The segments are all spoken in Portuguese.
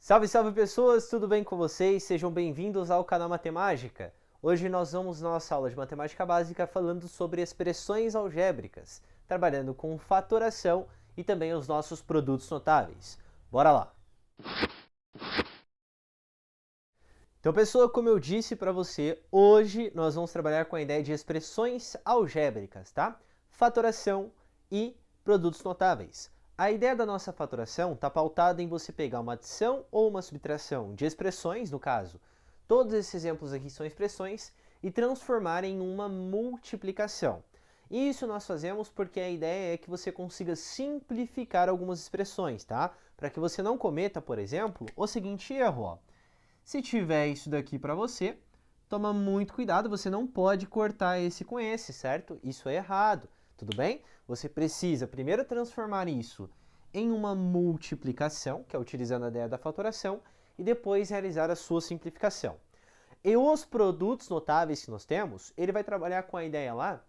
Salve, salve pessoas, tudo bem com vocês? Sejam bem-vindos ao canal Matemática. Hoje nós vamos na nossa aula de matemática básica falando sobre expressões algébricas, trabalhando com fatoração e também os nossos produtos notáveis. Bora lá! Então, pessoal, como eu disse para você, hoje nós vamos trabalhar com a ideia de expressões algébricas, tá? Fatoração e produtos notáveis. A ideia da nossa fatoração está pautada em você pegar uma adição ou uma subtração de expressões, no caso, todos esses exemplos aqui são expressões, e transformar em uma multiplicação. Isso nós fazemos porque a ideia é que você consiga simplificar algumas expressões, tá? Para que você não cometa, por exemplo, o seguinte erro, ó. Se tiver isso daqui para você, toma muito cuidado, você não pode cortar esse com esse, certo? Isso é errado, tudo bem? Você precisa primeiro transformar isso em uma multiplicação, que é utilizando a ideia da fatoração, e depois realizar a sua simplificação. E os produtos notáveis que nós temos, ele vai trabalhar com a ideia lá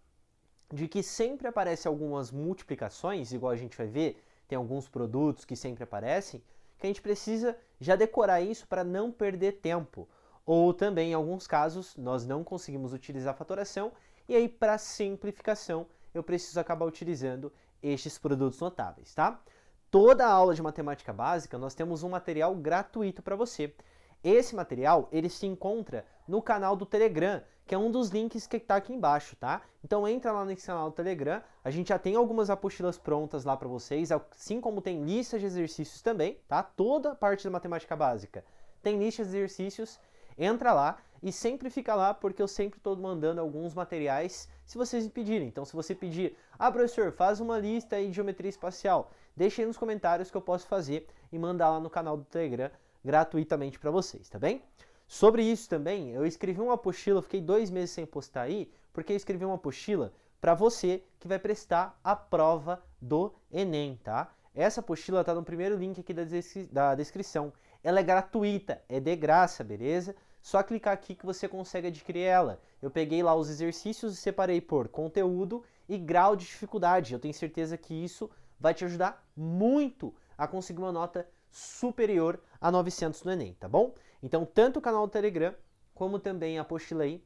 de que sempre aparecem algumas multiplicações, igual a gente vai ver, tem alguns produtos que sempre aparecem, que a gente precisa já decorar isso para não perder tempo. Ou também, em alguns casos, nós não conseguimos utilizar a fatoração, e aí, para simplificação, eu preciso acabar utilizando estes produtos notáveis, tá? Toda a aula de matemática básica, nós temos um material gratuito para você. Esse material, ele se encontra no canal do Telegram, que é um dos links que está aqui embaixo, tá? Então entra lá nesse canal do Telegram, a gente já tem algumas apostilas prontas lá para vocês, assim como tem listas de exercícios também, tá? Toda a parte da matemática básica tem listas de exercícios, entra lá e sempre fica lá, porque eu sempre estou mandando alguns materiais se vocês me pedirem. Então se você pedir, professor, faz uma lista aí de geometria espacial, deixa aí nos comentários que eu posso fazer e mandar lá no canal do Telegram gratuitamente para vocês, tá bem? Sobre isso também, eu escrevi uma apostila, fiquei 2 meses sem postar aí, porque eu escrevi uma apostila para você que vai prestar a prova do Enem, tá? Essa apostila tá no primeiro link aqui da descrição. Ela é gratuita, é de graça, beleza? Só clicar aqui que você consegue adquirir ela. Eu peguei lá os exercícios e separei por conteúdo e grau de dificuldade. Eu tenho certeza que isso vai te ajudar muito a conseguir uma nota superior a 900 no Enem, tá bom? Então, tanto o canal do Telegram, como também a apostila aí,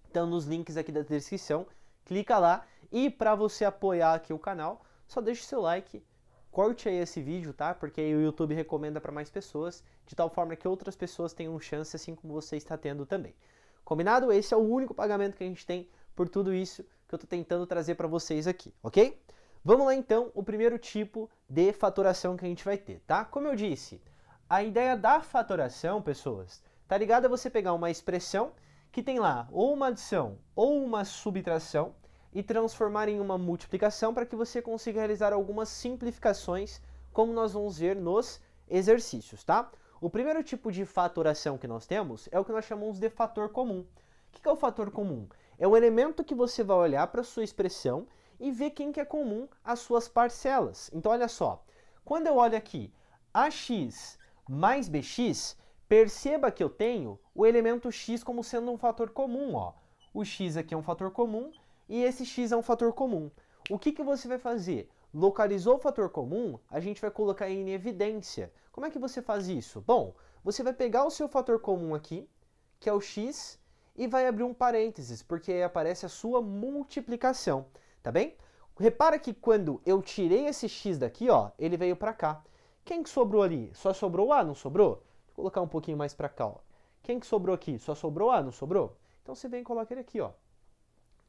estão nos links aqui da descrição. Clica lá e para você apoiar aqui o canal, só deixa o seu like, curte aí esse vídeo, tá? Porque aí o YouTube recomenda para mais pessoas, de tal forma que outras pessoas tenham chance, assim como você está tendo também. Combinado? Esse é o único pagamento que a gente tem por tudo isso que eu estou tentando trazer para vocês aqui, ok? Vamos lá então, o primeiro tipo de fatoração que a gente vai ter, tá? Como eu disse, a ideia da fatoração, pessoas, tá ligada a você pegar uma expressão que tem lá ou uma adição ou uma subtração e transformar em uma multiplicação para que você consiga realizar algumas simplificações, como nós vamos ver nos exercícios, tá? O primeiro tipo de fatoração que nós temos é o que nós chamamos de fator comum. O que é o fator comum? É o elemento que você vai olhar para a sua expressão e ver quem que é comum às suas parcelas. Então, olha só, quando eu olho aqui ax mais bx, perceba que eu tenho o elemento x como sendo um fator comum, ó. O x aqui é um fator comum e esse x é um fator comum. O que que você vai fazer? Localizou o fator comum, a gente vai colocar em evidência. Como é que você faz isso? Bom, você vai pegar o seu fator comum aqui, que é o x, e vai abrir um parênteses, porque aí aparece a sua multiplicação, tá bem? Repara que quando eu tirei esse x daqui, ó, ele veio para cá. Quem que sobrou ali? Só sobrou o a, não sobrou? Vou colocar um pouquinho mais para cá, ó. Quem que sobrou aqui? Só sobrou a, não sobrou? Então você vem e coloca ele aqui, ó.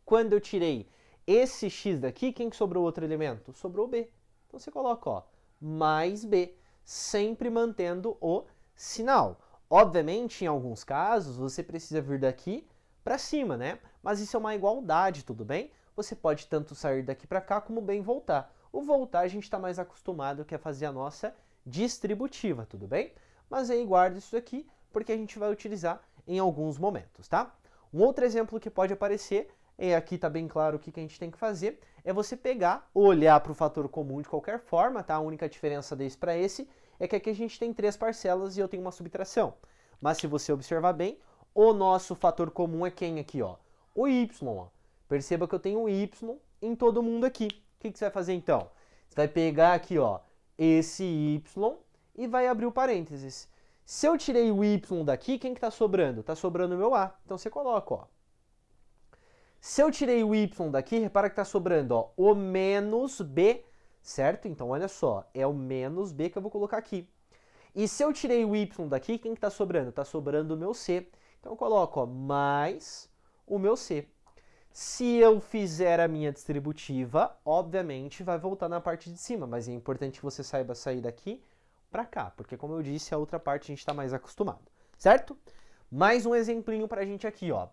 Quando eu tirei esse x daqui, quem que sobrou outro elemento? Sobrou b. Então você coloca, ó, mais b, sempre mantendo o sinal. Obviamente, em alguns casos, você precisa vir daqui para cima, né? Mas isso é uma igualdade, tudo bem? Você pode tanto sair daqui para cá, como bem voltar. O voltar a gente está mais acostumado, que é fazer a nossa distributiva, tudo bem? Mas aí guarda isso aqui, porque a gente vai utilizar em alguns momentos, tá? Um outro exemplo que pode aparecer, e aqui está bem claro o que a gente tem que fazer, é você pegar, olhar para o fator comum de qualquer forma, tá? A única diferença desse para esse é que aqui a gente tem 3 parcelas e eu tenho uma subtração. Mas se você observar bem, o nosso fator comum é quem aqui, ó? O y, ó. Perceba que eu tenho um y em todo mundo aqui. O que você vai fazer então? Você vai pegar aqui, ó, esse y e vai abrir o parênteses. Se eu tirei o y daqui, quem que está sobrando? Está sobrando o meu a. Então você coloca, ó. Se eu tirei o y daqui, repara que está sobrando, ó, o menos b, certo? Então olha só, é o menos b que eu vou colocar aqui. E se eu tirei o y daqui, quem que está sobrando? Está sobrando o meu c. Então eu coloco, ó, mais o meu c. Se eu fizer a minha distributiva, obviamente vai voltar na parte de cima, mas é importante que você saiba sair daqui para cá, porque como eu disse, a outra parte a gente está mais acostumado, certo? Mais um exemplinho para a gente aqui, ó.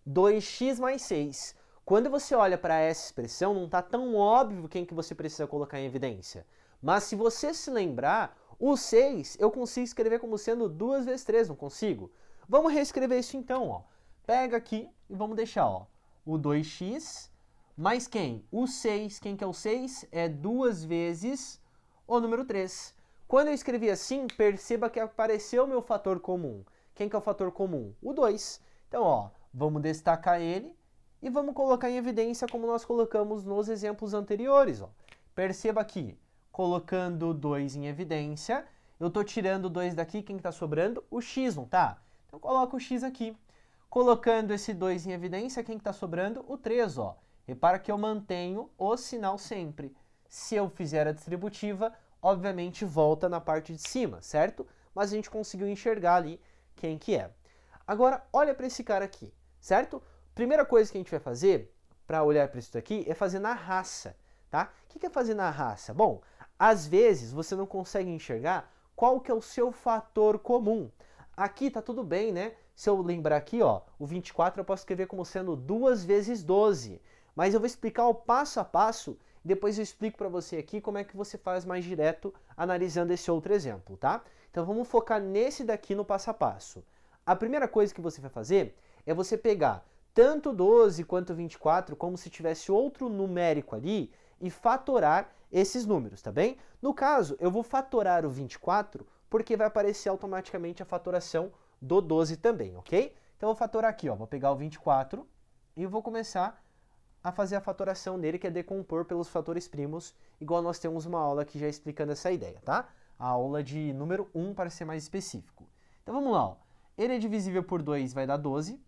2x mais 6. Quando você olha para essa expressão, não está tão óbvio quem que você precisa colocar em evidência. Mas se você se lembrar, o 6 eu consigo escrever como sendo 2 vezes 3, não consigo? Vamos reescrever isso então, ó. Pega aqui e vamos deixar, ó, o 2x mais quem? O 6. Quem que é o 6? É 2 vezes o número 3. Quando eu escrevi assim, perceba que apareceu o meu fator comum. Quem que é o fator comum? O 2. Então, ó, vamos destacar ele e vamos colocar em evidência como nós colocamos nos exemplos anteriores, ó. Perceba aqui, colocando 2 em evidência, eu estou tirando 2 daqui, quem está sobrando? O x, não tá? Então, coloco o x aqui. Colocando esse 2 em evidência, quem está sobrando? O 3, ó. Repara que eu mantenho o sinal sempre. Se eu fizer a distributiva, obviamente volta na parte de cima, certo? Mas a gente conseguiu enxergar ali quem que é. Agora, olha para esse cara aqui, certo? Primeira coisa que a gente vai fazer para olhar para isso daqui é fazer na raça, tá? O que é fazer na raça? Bom, às vezes você não consegue enxergar qual que é o seu fator comum. Aqui tá tudo bem, né? Se eu lembrar aqui, ó, o 24 eu posso escrever como sendo 2 vezes 12. Mas eu vou explicar o passo a passo e depois eu explico para você aqui como é que você faz mais direto analisando esse outro exemplo, tá? Então vamos focar nesse daqui no passo a passo. A primeira coisa que você vai fazer é você pegar tanto 12 quanto 24 como se tivesse outro numérico ali e fatorar esses números, tá bem? No caso, eu vou fatorar o 24 porque vai aparecer automaticamente a fatoração do 12 também, ok? Então eu vou fatorar aqui, ó, vou pegar o 24 e vou começar a fazer a fatoração dele, que é decompor pelos fatores primos, igual nós temos uma aula aqui já explicando essa ideia, tá? A aula de número 1 para ser mais específico. Então vamos lá, ó. Ele é divisível por 2, vai dar 12.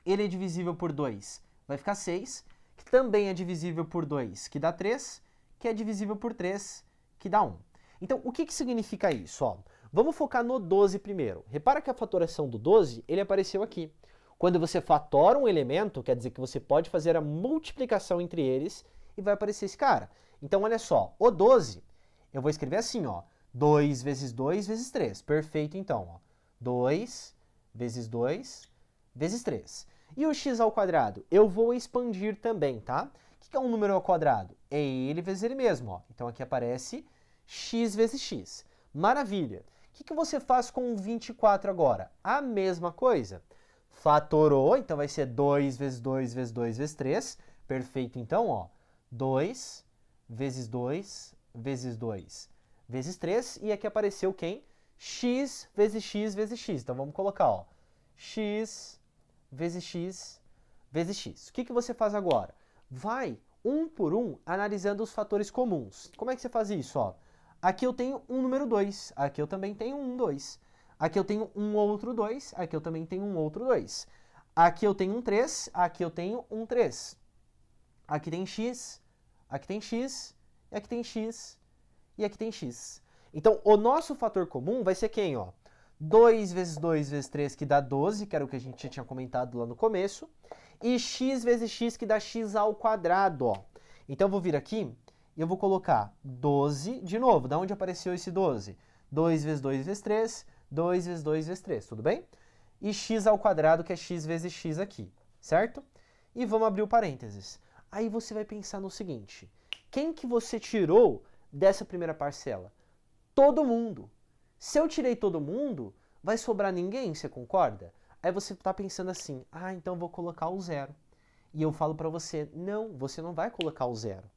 Ele é divisível por 2, vai ficar 6. Que também é divisível por 2, que dá 3. Que é divisível por 3, que dá 1. Então, o que significa isso? Ó, vamos focar no 12 primeiro. Repara que a fatoração do 12, ele apareceu aqui. Quando você fatora um elemento, quer dizer que você pode fazer a multiplicação entre eles e vai aparecer esse cara. Então, olha só, o 12, eu vou escrever assim, ó, 2 vezes 2 vezes 3. Perfeito, então, ó. 2 vezes 2 vezes 3. E o x ao quadrado? Eu vou expandir também, tá? O que é um número ao quadrado? É ele vezes ele mesmo, ó. Então, aqui aparece x vezes x. Maravilha! O que você faz com o 24 agora? A mesma coisa. Fatorou, então vai ser 2 vezes 2 vezes 2 vezes 3. Perfeito, então, ó. 2 vezes 2 vezes 2 vezes 3. E aqui apareceu quem? X vezes x vezes x. Então, vamos colocar, ó. X vezes x vezes x. O que você faz agora? Vai, um por um, analisando os fatores comuns. Como é que você faz isso, ó? Aqui eu tenho um número 2, aqui eu também tenho um 2. Aqui eu tenho um outro 2, aqui eu também tenho um outro 2. Aqui eu tenho um 3, aqui eu tenho um 3. Aqui tem x, aqui tem x, e aqui tem x, e aqui tem x. Então, o nosso fator comum vai ser quem, ó? 2 vezes 2 vezes 3, que dá 12, que era o que a gente já tinha comentado lá no começo. E x vezes x, que dá x ao quadrado, ó. Então, eu vou vir aqui e eu vou colocar 12 de novo. Da onde apareceu esse 12? 2 vezes 2 vezes 3, 2 vezes 2 vezes 3, tudo bem? E x ao quadrado, que é x vezes x aqui, certo? E vamos abrir o parênteses. Aí você vai pensar no seguinte, quem que você tirou dessa primeira parcela? Todo mundo. Se eu tirei todo mundo, vai sobrar ninguém, você concorda? Aí você está pensando assim, ah, então vou colocar o zero. E eu falo para você, não, você não vai colocar o zero.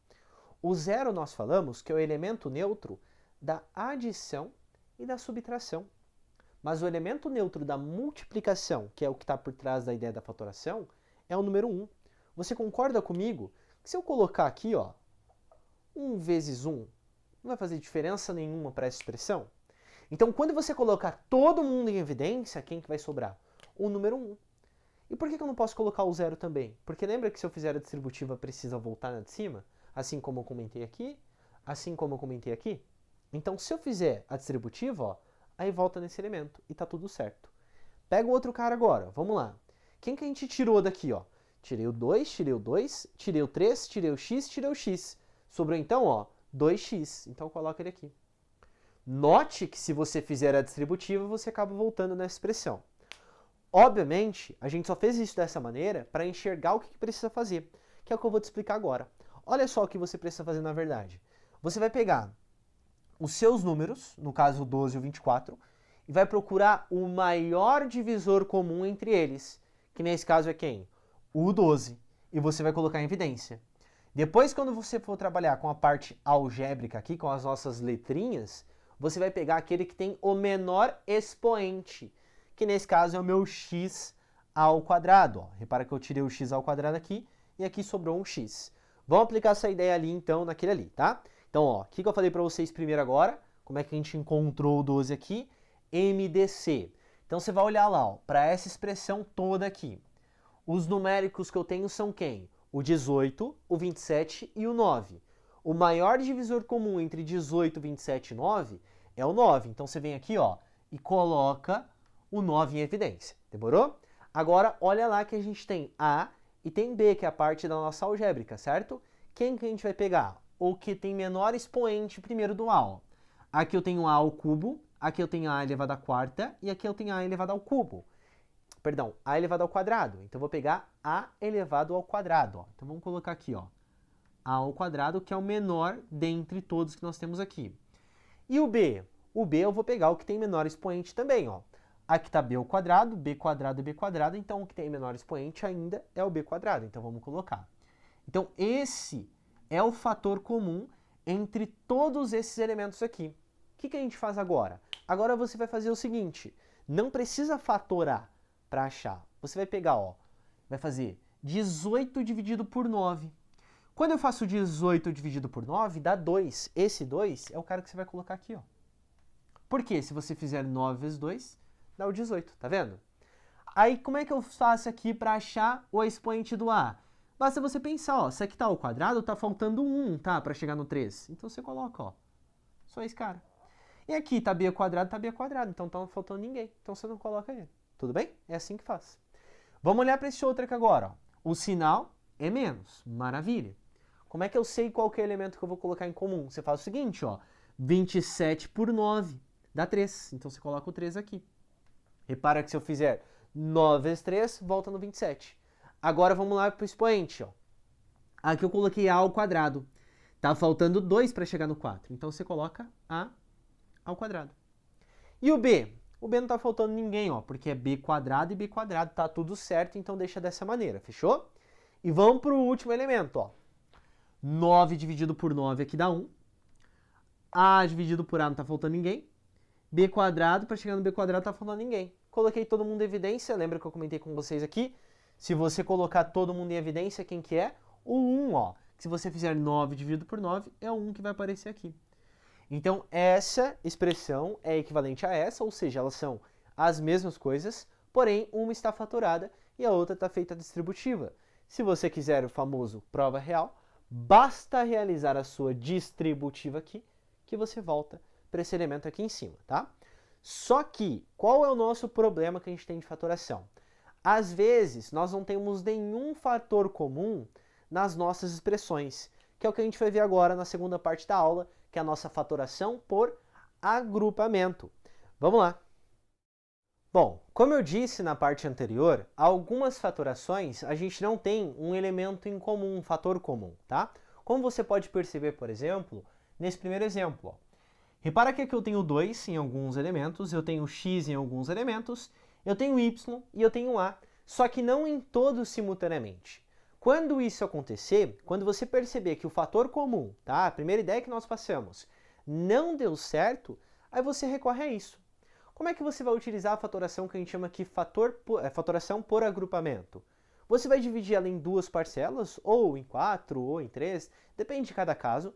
O zero nós falamos que é o elemento neutro da adição e da subtração. Mas o elemento neutro da multiplicação, que é o que está por trás da ideia da fatoração, é o número 1. Você concorda comigo que se eu colocar aqui, ó, 1 vezes 1, não vai fazer diferença nenhuma para essa expressão? Então, quando você colocar todo mundo em evidência, quem que vai sobrar? O número 1. E por que eu não posso colocar o 0 também? Porque lembra que se eu fizer a distributiva precisa voltar na de cima? Assim como eu comentei aqui, assim como eu comentei aqui. Então, se eu fizer a distributiva, ó, aí volta nesse elemento e tá tudo certo. Pega o outro cara agora, vamos lá. Quem que a gente tirou daqui, ó? Tirei o 2, tirei o 2, tirei o 3, tirei o x, tirei o x. Sobrou então, ó, 2x. Então coloca ele aqui. Note que se você fizer a distributiva, você acaba voltando nessa expressão. Obviamente, a gente só fez isso dessa maneira para enxergar o que precisa fazer, que é o que eu vou te explicar agora. Olha só o que você precisa fazer na verdade. Você vai pegar os seus números, no caso o 12 e o 24, e vai procurar o maior divisor comum entre eles, que nesse caso é quem? O 12. E você vai colocar em evidência. Depois, quando você for trabalhar com a parte algébrica aqui, com as nossas letrinhas, você vai pegar aquele que tem o menor expoente, que nesse caso é o meu x ao quadrado. Ó. Repara que eu tirei o x ao quadrado aqui e aqui sobrou um x. Vamos aplicar essa ideia ali, então, naquele ali, tá? Então, ó, o que eu falei para vocês primeiro agora? Como é que a gente encontrou o 12 aqui? MDC. Então, você vai olhar lá, para essa expressão toda aqui. Os numéricos que eu tenho são quem? O 18, o 27 e o 9. O maior divisor comum entre 18, 27 e 9 é o 9. Então, você vem aqui, ó, e coloca o 9 em evidência. Demorou? Agora, olha lá que a gente tem A e tem B, que é a parte da nossa algébrica, certo? Quem que a gente vai pegar? O que tem menor expoente primeiro do A. Ó. Aqui eu tenho A ao cubo, aqui eu tenho A elevado à quarta e aqui eu tenho A elevado ao cubo. Perdão, A elevado ao quadrado. Então, eu vou pegar A elevado ao quadrado. Ó. Então, vamos colocar aqui, ó, A ao quadrado, que é o menor dentre todos que nós temos aqui. E o B? O B eu vou pegar o que tem menor expoente também, ó. Aqui está b ao quadrado, b quadrado e b quadrado, então o que tem menor expoente ainda é o b quadrado, então vamos colocar. Então esse é o fator comum entre todos esses elementos aqui. O que a gente faz agora? Agora você vai fazer o seguinte, não precisa fatorar para achar. Você vai pegar, ó, vai fazer 18 dividido por 9. Quando eu faço 18 dividido por 9, dá 2. Esse 2 é o cara que você vai colocar aqui, ó. Por quê? Se você fizer 9 vezes 2, dá o 18, tá vendo? Aí, como é que eu faço aqui para achar o expoente do A? Basta você pensar, ó, se aqui tá ao quadrado, tá faltando 1, tá? Para chegar no 3. Então, você coloca, ó, só esse cara. E aqui tá b ao quadrado, tá b ao quadrado, então tá faltando ninguém. Então, você não coloca ele. Tudo bem? É assim que faz. Vamos olhar para esse outro aqui agora, ó. O sinal é menos. Maravilha. Como é que eu sei qual que é o elemento que eu vou colocar em comum? Você faz o seguinte, ó, 27 por 9 dá 3. Então, você coloca o 3 aqui. Repara que se eu fizer 9 vezes 3, volta no 27. Agora vamos lá para o expoente. Ó. Aqui eu coloquei A ao quadrado. Tá faltando 2 para chegar no 4. Então você coloca A ao quadrado. E o B? O B não tá faltando ninguém, ó, porque é B quadrado e B quadrado. Tá tudo certo, então deixa dessa maneira, fechou? E vamos para o último elemento. Ó. 9 dividido por 9 aqui dá 1. A dividido por A não tá faltando ninguém. B quadrado, para chegar no B quadrado, tá faltando ninguém. Coloquei todo mundo em evidência, lembra que eu comentei com vocês aqui? Se você colocar todo mundo em evidência, quem que é? O 1, ó. Se você fizer 9 dividido por 9, é o 1 que vai aparecer aqui. Então, essa expressão é equivalente a essa, ou seja, elas são as mesmas coisas, porém, uma está fatorada e a outra está feita distributiva. Se você quiser o famoso prova real, basta realizar a sua distributiva aqui, que você volta para esse elemento aqui em cima, tá? Só que, qual é o nosso problema que a gente tem de fatoração? Às vezes, nós não temos nenhum fator comum nas nossas expressões, que é o que a gente vai ver agora na segunda parte da aula, que é a nossa fatoração por agrupamento. Vamos lá! Bom, como eu disse na parte anterior, algumas fatorações a gente não tem um elemento em comum, um fator comum, tá? Como você pode perceber, por exemplo, nesse primeiro exemplo, ó. Repara que aqui eu tenho 2 em alguns elementos, eu tenho x em alguns elementos, eu tenho y e eu tenho a, só que não em todos simultaneamente. Quando isso acontecer, quando você perceber que o fator comum, tá? A primeira ideia que nós passamos, não deu certo, aí você recorre a isso. Como é que você vai utilizar a fatoração que a gente chama aqui fatoração por agrupamento? Você vai dividir ela em duas parcelas, ou em 4, ou em 3, depende de cada caso,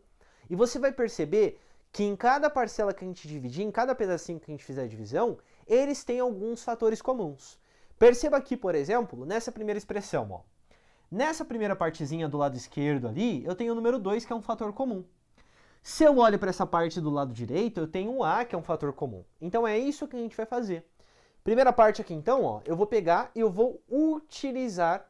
e você vai perceber que em cada parcela que a gente dividir, em cada pedacinho que a gente fizer a divisão, eles têm alguns fatores comuns. Perceba aqui, por exemplo, nessa primeira expressão, ó. Nessa primeira partezinha do lado esquerdo ali, eu tenho o número 2, que é um fator comum. Se eu olho para essa parte do lado direito, eu tenho o A, que é um fator comum. Então é isso que a gente vai fazer. Primeira parte aqui, então, ó, eu vou pegar e eu vou utilizar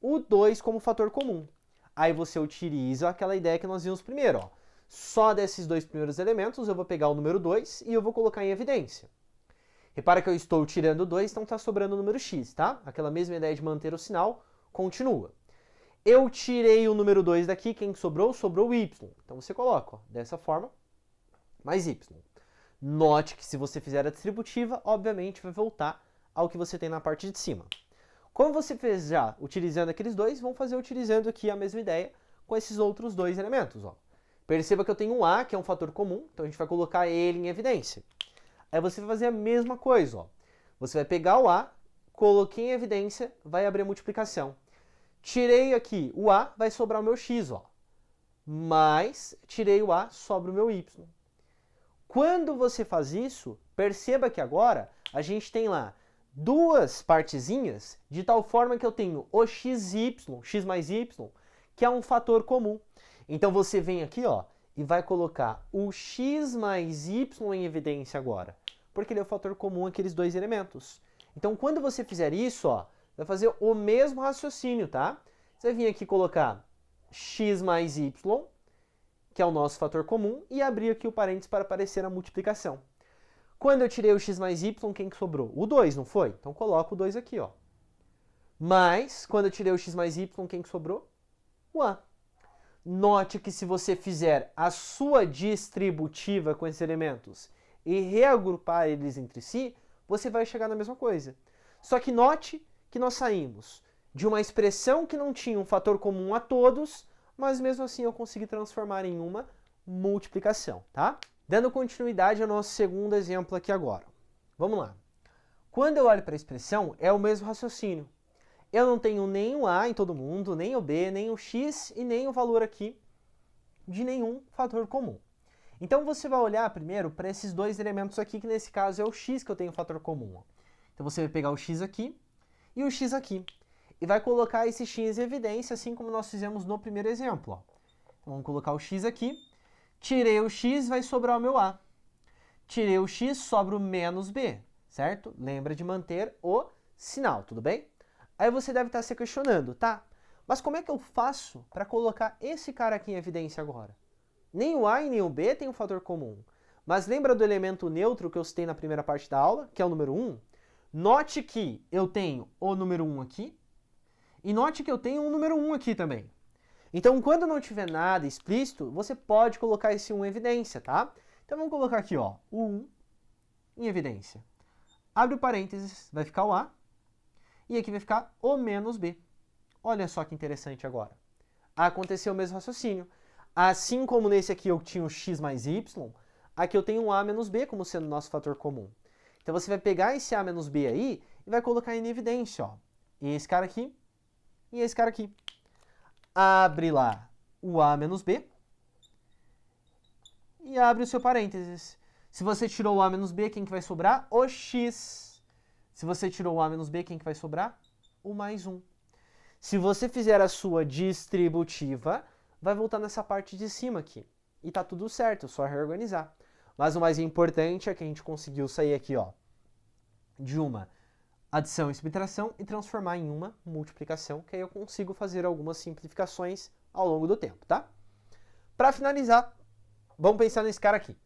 o 2 como fator comum. Aí você utiliza aquela ideia que nós vimos primeiro, ó. Só desses dois primeiros elementos eu vou pegar o número 2 e eu vou colocar em evidência. Repara que eu estou tirando 2, então está sobrando o número x, tá? Aquela mesma ideia de manter o sinal continua. Eu tirei o número 2 daqui, quem sobrou? Sobrou o y. Então você coloca, ó, dessa forma, mais y. Note que se você fizer a distributiva, obviamente vai voltar ao que você tem na parte de cima. Como você fez já utilizando aqueles dois, vamos fazer utilizando aqui a mesma ideia com esses outros dois elementos, ó. Perceba que eu tenho um A, que é um fator comum, então a gente vai colocar ele em evidência. Aí você vai fazer a mesma coisa, ó. Você vai pegar o A, coloquei em evidência, vai abrir a multiplicação. Tirei aqui o A, vai sobrar o meu x, ó. Mas tirei o A, sobra o meu y. Quando você faz isso, perceba que agora a gente tem lá duas partezinhas, de tal forma que eu tenho o xy, x mais y, que é um fator comum. Então você vem aqui, ó, e vai colocar o x mais y em evidência agora, porque ele é o fator comum aqueles dois elementos. Então quando você fizer isso, ó, vai fazer o mesmo raciocínio, tá? Você vai vir aqui colocar x mais y, que é o nosso fator comum, e abrir aqui o parênteses para aparecer a multiplicação. Quando eu tirei o x mais y, quem que sobrou? O 2, não foi? Então coloco o 2 aqui, ó. Mas, quando eu tirei o x mais y, quem que sobrou? O A. Note que se você fizer a sua distributiva com esses elementos e reagrupar eles entre si, você vai chegar na mesma coisa. Só que note que nós saímos de uma expressão que não tinha um fator comum a todos, mas mesmo assim eu consegui transformar em uma multiplicação, tá? Dando continuidade ao nosso segundo exemplo aqui agora. Vamos lá. Quando eu olho para a expressão, é o mesmo raciocínio. Eu não tenho nem o A em todo mundo, nem o B, nem o X e nem o valor aqui de nenhum fator comum. Então você vai olhar primeiro para esses dois elementos aqui, que nesse caso é o X que eu tenho fator comum. Ó. Então você vai pegar o X aqui e o X aqui. E vai colocar esse X em evidência, assim como nós fizemos no primeiro exemplo. Ó. Então vamos colocar o X aqui. Tirei o X, vai sobrar o meu A. Tirei o X, sobra o menos B, certo? Lembra de manter o sinal, tudo bem? Aí você deve estar se questionando, tá? Mas como é que eu faço para colocar esse cara aqui em evidência agora? Nem o A e nem o B tem um fator comum. Mas lembra do elemento neutro que eu citei na primeira parte da aula, que é o número 1? Note que eu tenho o número 1 aqui, e note que eu tenho um número 1 aqui também. Então, quando não tiver nada explícito, você pode colocar esse 1 em evidência, tá? Então, vamos colocar aqui, ó, o 1 em evidência. Abre o parênteses, vai ficar o A, e aqui vai ficar o menos B. Olha só que interessante agora. Aconteceu o mesmo raciocínio. Assim como nesse aqui eu tinha o x mais y, aqui eu tenho um A menos B como sendo nosso fator comum. Então, você vai pegar esse A menos B aí e vai colocar em evidência, ó. Esse cara aqui e esse cara aqui. Abre lá o A menos B e abre o seu parênteses. Se você tirou o A menos B, quem que vai sobrar? O X. Se você tirou o A menos B, quem que vai sobrar? O mais 1. Se você fizer a sua distributiva, vai voltar nessa parte de cima aqui. E tá tudo certo, é só reorganizar. Mas o mais importante é que a gente conseguiu sair aqui, ó, de uma adição e subtração e transformar em uma multiplicação, que aí eu consigo fazer algumas simplificações ao longo do tempo, tá? Para finalizar, vamos pensar nesse cara aqui.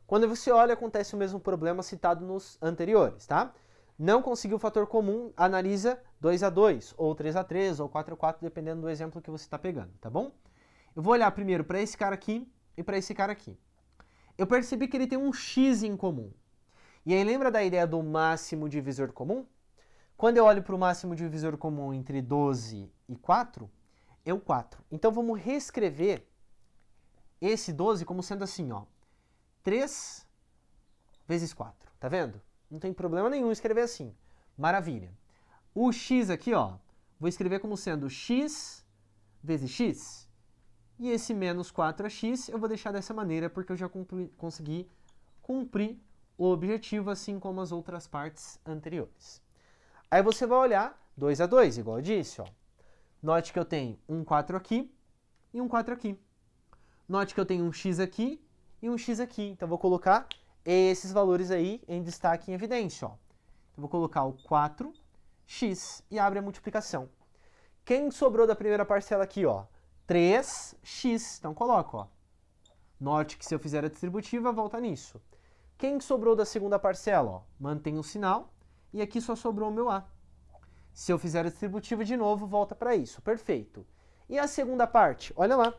Quando você olha, acontece o mesmo problema citado nos anteriores, tá? Não conseguiu o fator comum, analisa 2 a 2, ou 3 a 3, ou 4 a 4, dependendo do exemplo que você está pegando, tá bom? Eu vou olhar primeiro para esse cara aqui e para esse cara aqui. Eu percebi que ele tem um x em comum. E aí lembra da ideia do máximo divisor comum? Quando eu olho para o máximo divisor comum entre 12 e 4, é o 4. Então vamos reescrever esse 12 como sendo assim, ó, 3 vezes 4, tá vendo? Não tem problema nenhum escrever assim. Maravilha. O x aqui, ó, vou escrever como sendo x vezes x. E esse menos 4x eu vou deixar dessa maneira porque eu já consegui cumprir o objetivo, assim como as outras partes anteriores. Aí você vai olhar 2 a 2, igual eu disse. Ó. Note que eu tenho um 4 aqui e um 4 aqui. Note que eu tenho um x aqui e um x aqui. Então, eu vou colocar esses valores aí em destaque em evidência. Ó. Eu vou colocar o 4x e abre a multiplicação. Quem sobrou da primeira parcela aqui? Ó? 3x. Então, coloco. Ó. Note que se eu fizer a distributiva, volta nisso. Quem sobrou da segunda parcela? Ó? Mantém o sinal. E aqui só sobrou o meu a. Se eu fizer a distributiva de novo, volta para isso. Perfeito. E a segunda parte? Olha lá.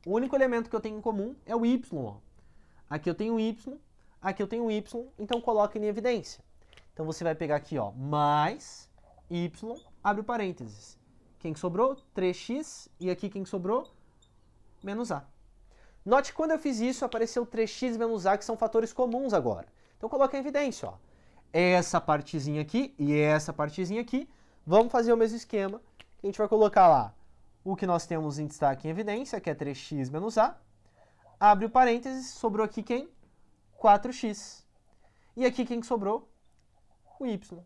O único elemento que eu tenho em comum é o y. Ó. Aqui eu tenho y, aqui eu tenho y, então coloca em evidência. Então você vai pegar aqui, ó, mais y, abre parênteses. Quem sobrou? 3x. E aqui quem sobrou? Menos a. Note que quando eu fiz isso, apareceu 3x menos a, que são fatores comuns agora. Então coloca em evidência, ó. Essa partezinha aqui e essa partezinha aqui. Vamos fazer o mesmo esquema. A gente vai colocar lá o que nós temos em destaque em evidência, que é 3x menos a. Abre o parênteses, sobrou aqui quem? 4x. E aqui quem sobrou? O y.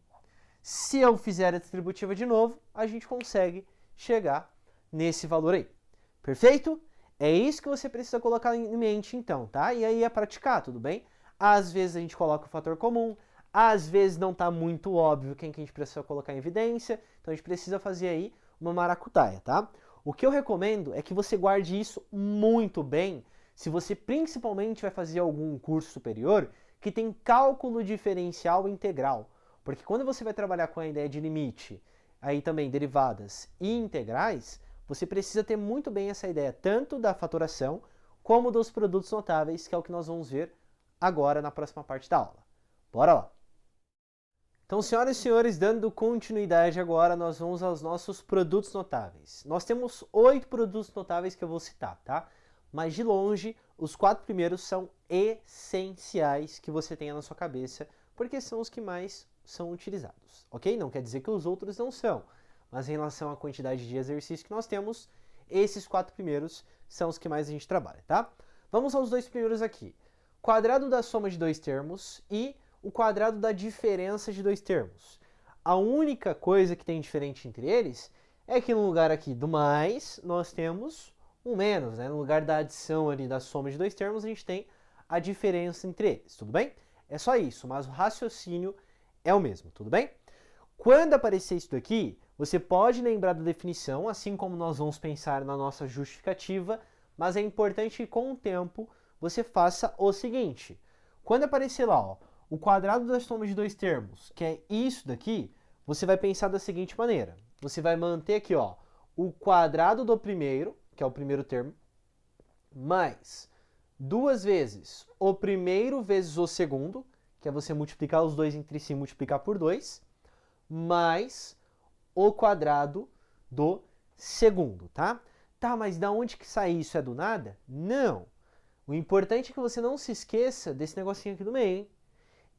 Se eu fizer a distributiva de novo, a gente consegue chegar nesse valor aí. Perfeito? É isso que você precisa colocar em mente então, tá? E aí é praticar, tudo bem? Às vezes a gente coloca o fator comum, às vezes não está muito óbvio quem que a gente precisa colocar em evidência, então a gente precisa fazer aí uma maracutaia, tá? O que eu recomendo é que você guarde isso muito bem, se você principalmente vai fazer algum curso superior que tem cálculo diferencial integral. Porque quando você vai trabalhar com a ideia de limite, aí também derivadas e integrais, você precisa ter muito bem essa ideia, tanto da fatoração, como dos produtos notáveis, que é o que nós vamos ver agora na próxima parte da aula. Bora lá! Então, senhoras e senhores, dando continuidade agora, nós vamos aos nossos produtos notáveis. Nós temos 8 produtos notáveis que eu vou citar, tá? Mas de longe, os 4 primeiros são essenciais que você tenha na sua cabeça, porque são os que mais são utilizados, ok? Não quer dizer que os outros não são, mas em relação à quantidade de exercício que nós temos, esses 4 primeiros são os que mais a gente trabalha, tá? Vamos aos 2 primeiros aqui. Quadrado da soma de 2 termos e o quadrado da diferença de 2 termos. A única coisa que tem diferente entre eles é que no lugar aqui do mais, nós temos um menos, né? No lugar da adição ali da soma de 2 termos, a gente tem a diferença entre eles, tudo bem? É só isso, mas o raciocínio é o mesmo, tudo bem? Quando aparecer isso daqui, você pode lembrar da definição, assim como nós vamos pensar na nossa justificativa, mas é importante que com o tempo você faça o seguinte. Quando aparecer lá, ó, o quadrado da soma de 2 termos, que é isso daqui, você vai pensar da seguinte maneira. Você vai manter aqui, ó, o quadrado do primeiro, que é o primeiro termo, mais 2 vezes o primeiro vezes o segundo, que é você multiplicar os dois entre si e multiplicar por 2, mais o quadrado do segundo, tá? Tá, mas da onde que sai isso? É do nada? Não. O importante é que você não se esqueça desse negocinho aqui do meio, hein?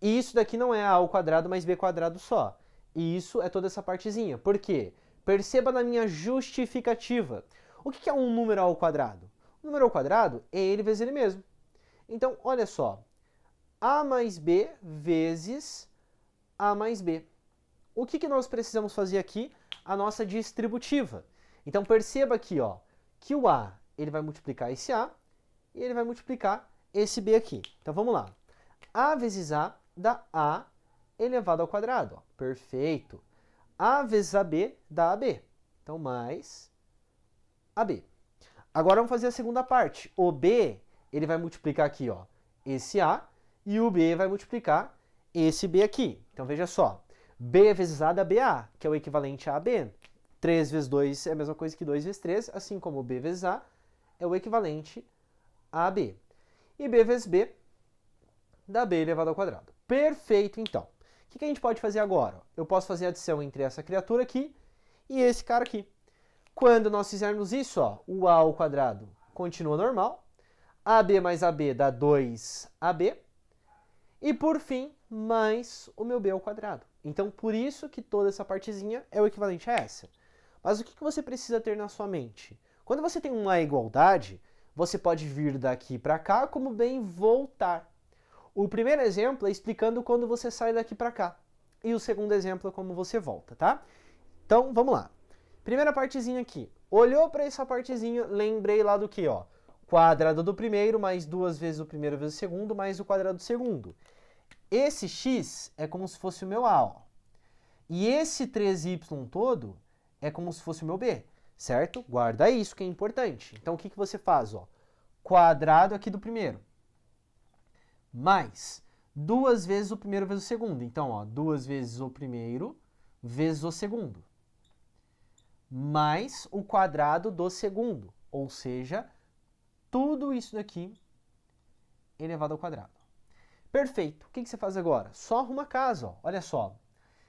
E isso daqui não é a ao quadrado mais b quadrado só. E isso é toda essa partezinha. Por quê? Perceba na minha justificativa. O que é um número ao quadrado? O número ao quadrado é ele vezes ele mesmo. Então, olha só. A mais b vezes a mais b. O que nós precisamos fazer aqui? A nossa distributiva. Então, perceba aqui, ó, que o a ele vai multiplicar esse a e ele vai multiplicar esse b aqui. Então, vamos lá. A vezes a dá a elevado ao quadrado. Ó. Perfeito. A vezes AB dá AB. Então, mais AB. Agora, vamos fazer a segunda parte. O B, ele vai multiplicar aqui, ó, esse A, e o B vai multiplicar esse B aqui. Então, veja só. B vezes A dá BA, que é o equivalente a AB. 3 vezes 2 é a mesma coisa que 2 vezes 3, assim como B vezes A é o equivalente a AB. E B vezes B dá B elevado ao quadrado. Perfeito, então. O que a gente pode fazer agora? Eu posso fazer a adição entre essa criatura aqui e esse cara aqui. Quando nós fizermos isso, ó, o a ao quadrado continua normal. AB mais AB dá 2AB. E, por fim, mais o meu b ao quadrado. Então, por isso que toda essa partezinha é o equivalente a essa. Mas o que você precisa ter na sua mente? Quando você tem uma igualdade, você pode vir daqui para cá, como bem voltar. O primeiro exemplo é explicando quando você sai daqui para cá. E o segundo exemplo é como você volta, tá? Então, vamos lá. Primeira partezinha aqui. Olhou para essa partezinha, lembrei lá do que, ó? Quadrado do primeiro mais 2 vezes o primeiro vezes o segundo mais o quadrado do segundo. Esse x é como se fosse o meu a, ó. E esse 3y todo é como se fosse o meu b, certo? Guarda isso que é importante. Então, o que você faz, ó? Quadrado aqui do primeiro. Mais 2 vezes o primeiro vezes o segundo. Então, ó, 2 vezes o primeiro vezes o segundo. Mais o quadrado do segundo. Ou seja, tudo isso daqui elevado ao quadrado. Perfeito. O que você faz agora? Só arruma a casa, ó. Olha só.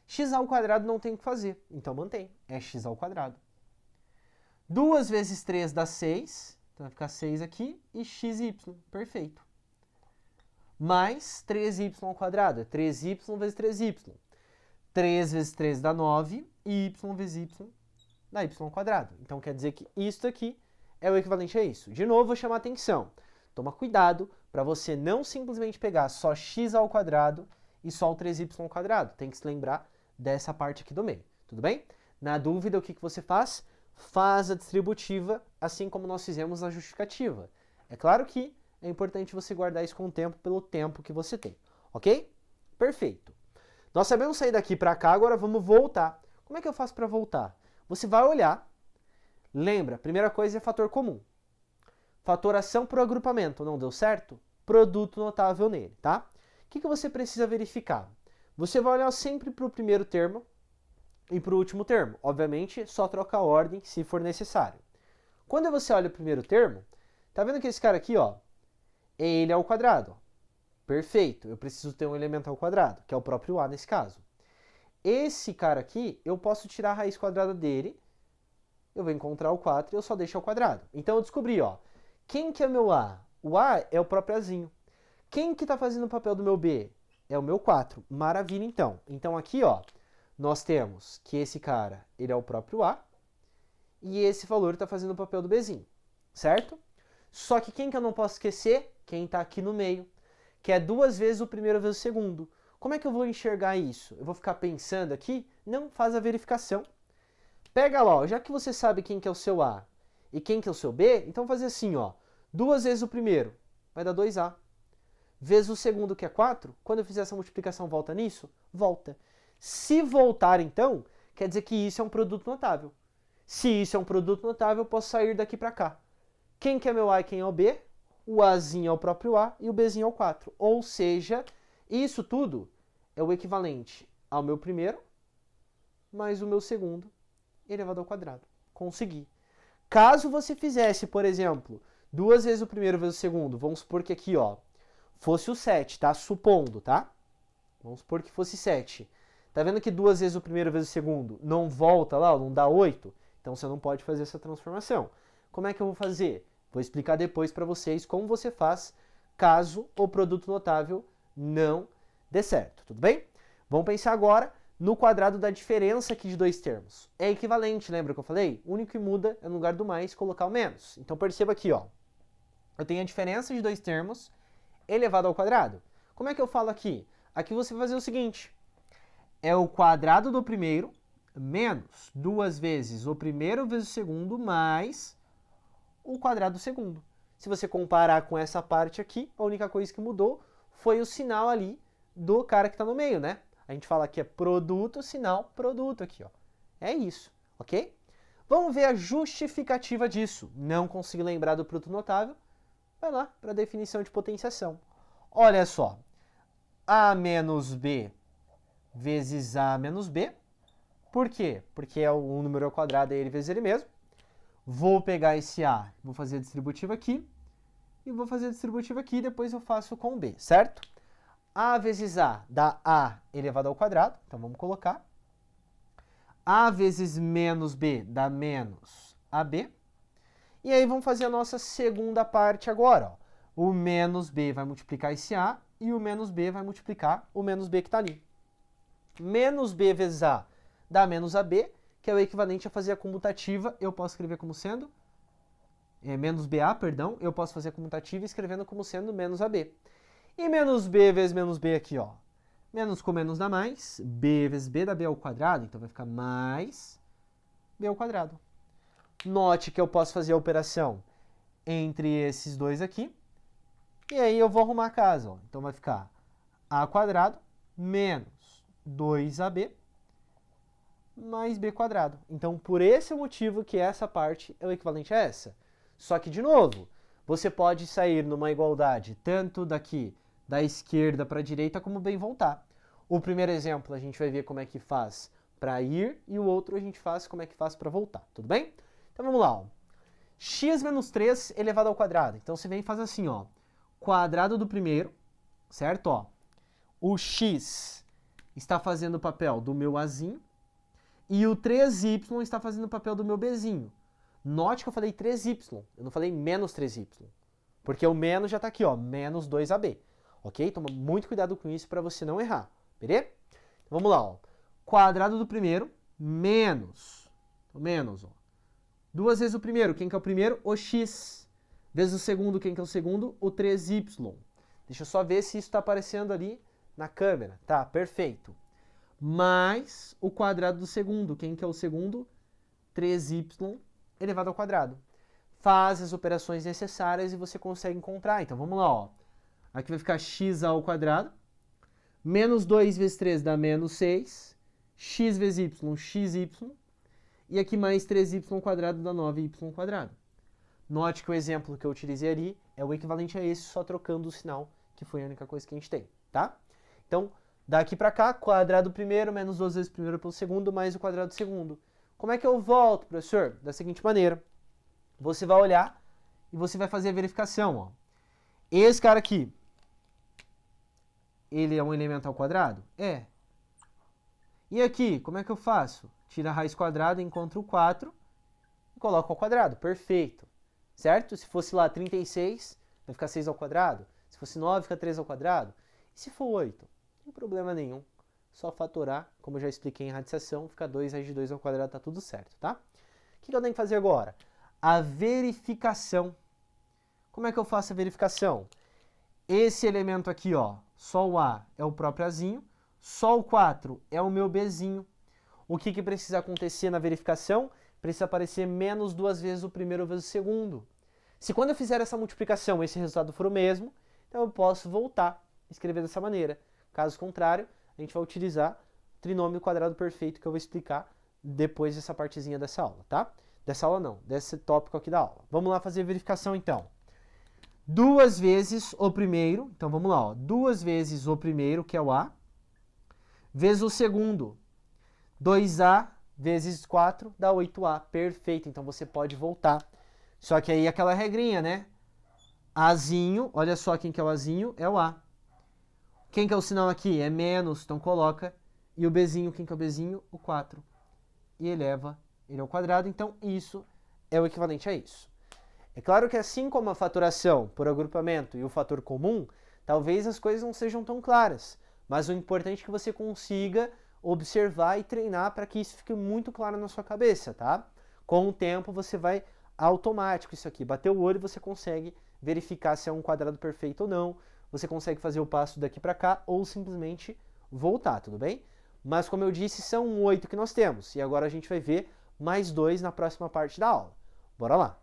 X ao quadrado não tem o que fazer. Então, mantém. É x ao quadrado. 2 vezes 3 dá 6. Então, vai ficar 6 aqui. E xy. Perfeito. Mais 3y ao quadrado. É 3y vezes 3y. 3 vezes 3 dá 9. E y vezes y dá y ao quadrado. Então, quer dizer que isso aqui é o equivalente a isso. De novo, vou chamar a atenção. Toma cuidado para você não simplesmente pegar só x ao quadrado e só o 3y ao quadrado. Tem que se lembrar dessa parte aqui do meio. Tudo bem? Na dúvida, o que você faz? Faz a distributiva, assim como nós fizemos a justificativa. É claro que é importante você guardar isso com o tempo, pelo tempo que você tem. Ok? Perfeito. Nós sabemos sair daqui para cá, agora vamos voltar. Como é que eu faço para voltar? Você vai olhar. Lembra, primeira coisa é fator comum. Fatoração por agrupamento, não deu certo? Produto notável nele, tá? O que você precisa verificar? Você vai olhar sempre para o primeiro termo e para o último termo. Obviamente, só troca a ordem se for necessário. Quando você olha o primeiro termo, tá vendo que esse cara aqui, ó, ele é ao quadrado. Ó. Perfeito, eu preciso ter um elemento ao quadrado, que é o próprio a nesse caso. Esse cara aqui, eu posso tirar a raiz quadrada dele, eu vou encontrar o 4 e eu só deixo ao quadrado. Então eu descobri, ó, quem que é meu a? O a é o próprio azinho. Quem que está fazendo o papel do meu b? É o meu 4. Maravilha, então. Então aqui, ó, nós temos que esse cara, ele é o próprio a, e esse valor está fazendo o papel do bzinho, certo? Só que quem que eu não posso esquecer? Quem está aqui no meio, que é 2 vezes o primeiro vezes o segundo. Como é que eu vou enxergar isso? Eu vou ficar pensando aqui? Não, faz a verificação. Pega lá, ó, já que você sabe quem que é o seu a e quem que é o seu b, então fazer assim, ó, 2 vezes o primeiro, vai dar 2a. Vezes o segundo, que é 4, quando eu fizer essa multiplicação, volta nisso? Volta. Se voltar, então, quer dizer que isso é um produto notável. Se isso é um produto notável, eu posso sair daqui para cá. Quem que é meu a e quem é o b? O azinho é o próprio a e o bzinho é o 4. Ou seja, isso tudo é o equivalente ao meu primeiro mais o meu segundo elevado ao quadrado. Consegui. Caso você fizesse, por exemplo, 2 vezes o primeiro vezes o segundo, vamos supor que aqui, ó, fosse o 7, tá? Supondo, tá? Vamos supor que fosse 7. Tá vendo que 2 vezes o primeiro vezes o segundo não volta lá, não dá 8? Então você não pode fazer essa transformação. Como é que eu vou fazer? Vou explicar depois para vocês como você faz caso o produto notável não dê certo, tudo bem? Vamos pensar agora no quadrado da diferença aqui de dois termos. É equivalente, lembra que eu falei? O único que muda é no lugar do mais colocar o menos. Então perceba aqui, ó. Eu tenho a diferença de dois termos elevado ao quadrado. Como é que eu falo aqui? Aqui você vai fazer o seguinte. É o quadrado do primeiro menos 2 vezes o primeiro vezes o segundo mais o quadrado do segundo. Se você comparar com essa parte aqui, a única coisa que mudou foi o sinal ali do cara que está no meio, né? A gente fala que é produto, sinal, produto aqui, ó. É isso, ok? Vamos ver a justificativa disso. Não consegui lembrar do produto notável? Vai lá para a definição de potenciação. Olha só. A menos B vezes A menos B. Por quê? Porque é um número ao quadrado, é ele vezes ele mesmo. Vou pegar esse A, vou fazer a distributiva aqui. E vou fazer a distributiva aqui, depois eu faço com B, certo? A vezes A dá A elevado ao quadrado, então vamos colocar. A vezes menos B dá menos AB. E aí vamos fazer a nossa segunda parte agora. Ó. O menos B vai multiplicar esse A e o menos B vai multiplicar o menos B que está ali. Menos B vezes A dá menos AB, que é o equivalente a fazer a comutativa. Eu posso escrever como sendo menos BA, perdão, eu posso fazer a comutativa escrevendo como sendo menos AB. E menos B vezes menos B aqui, ó. Menos com menos dá mais, B vezes B dá B ao quadrado, então vai ficar mais B ao quadrado. Note que eu posso fazer a operação entre esses dois aqui, e aí eu vou arrumar a casa, ó. Então vai ficar A quadrado menos 2AB mais B quadrado. Então, por esse motivo que essa parte é o equivalente a essa. Só que, de novo, você pode sair numa igualdade tanto daqui da esquerda para a direita como bem voltar. O primeiro exemplo a gente vai ver como é que faz para ir e o outro a gente faz como é que faz para voltar, tudo bem? Então vamos lá, ó. X menos 3 elevado ao quadrado. Então você vem e faz assim, ó. Quadrado do primeiro, certo? Ó. O x está fazendo o papel do meu azinho e o 3y está fazendo o papel do meu bzinho. Note que eu falei 3y, eu não falei menos 3y, porque o menos já está aqui, ó, menos 2ab, ok? Toma muito cuidado com isso para você não errar, beleza? Então, vamos lá, ó. Quadrado do primeiro menos, ó. Duas vezes o primeiro, quem que é o primeiro? O x. Vezes o segundo, quem que é o segundo? O 3y. Deixa eu só ver se isso está aparecendo ali na câmera. Tá, perfeito. Mais o quadrado do segundo. Quem que é o segundo? 3y elevado ao quadrado. Faz as operações necessárias e você consegue encontrar. Então, vamos lá, ó. Aqui vai ficar x ao quadrado. Menos 2 vezes 3 dá menos 6. X vezes y, xy. E aqui mais 3y quadrado dá 9y quadrado. Note que o exemplo que eu utilizei ali é o equivalente a esse, só trocando o sinal, que foi a única coisa que a gente tem, tá? Então, daqui para cá, quadrado do primeiro menos 2 vezes o primeiro pelo segundo mais o quadrado do segundo. Como é que eu volto, professor? Da seguinte maneira. Você vai olhar e você vai fazer a verificação, ó. Esse cara aqui, ele é um elemento ao quadrado? É. E aqui, como é que eu faço? Tira a raiz quadrada, encontro o 4 e coloco ao quadrado. Perfeito. Certo? Se fosse lá 36, vai ficar 6 ao quadrado. Se fosse 9, fica 3 ao quadrado. E se for 8? Não tem problema nenhum. Só fatorar, como eu já expliquei em radicação, fica 2 raiz de 2 ao quadrado, tá tudo certo, tá? O que eu tenho que fazer agora? A verificação. Como é que eu faço a verificação? Esse elemento aqui, ó, só o A é o próprio Azinho, só o 4 é o meu Bzinho. O que precisa acontecer na verificação? Precisa aparecer menos 2 vezes o primeiro vezes o segundo. Se quando eu fizer essa multiplicação esse resultado for o mesmo, então eu posso voltar e escrever dessa maneira. Caso contrário, a gente vai utilizar o trinômio quadrado perfeito que eu vou explicar depois dessa partezinha dessa aula, tá? Dessa aula não, desse tópico aqui da aula. Vamos lá fazer a verificação então. 2 vezes o primeiro, então vamos lá, ó, 2 vezes o primeiro, que é o A, vezes o segundo, 2A vezes 4 dá 8A, perfeito, então você pode voltar. Só que aí aquela regrinha, né? Azinho, olha só quem que é o Azinho, é o A. Quem que é o sinal aqui? É menos, então coloca. E o Bzinho, quem que é o Bzinho? O 4. E eleva ele ao quadrado, então isso é o equivalente a isso. É claro que assim como a fatoração por agrupamento e o fator comum, talvez as coisas não sejam tão claras, mas o importante é que você consiga observar e treinar para que isso fique muito claro na sua cabeça, tá? Com o tempo você vai automático isso aqui, bater o olho e você consegue verificar se é um quadrado perfeito ou não, você consegue fazer o passo daqui para cá ou simplesmente voltar, tudo bem? Mas como eu disse, são 8 que nós temos, e agora a gente vai ver mais 2 na próxima parte da aula. Bora lá!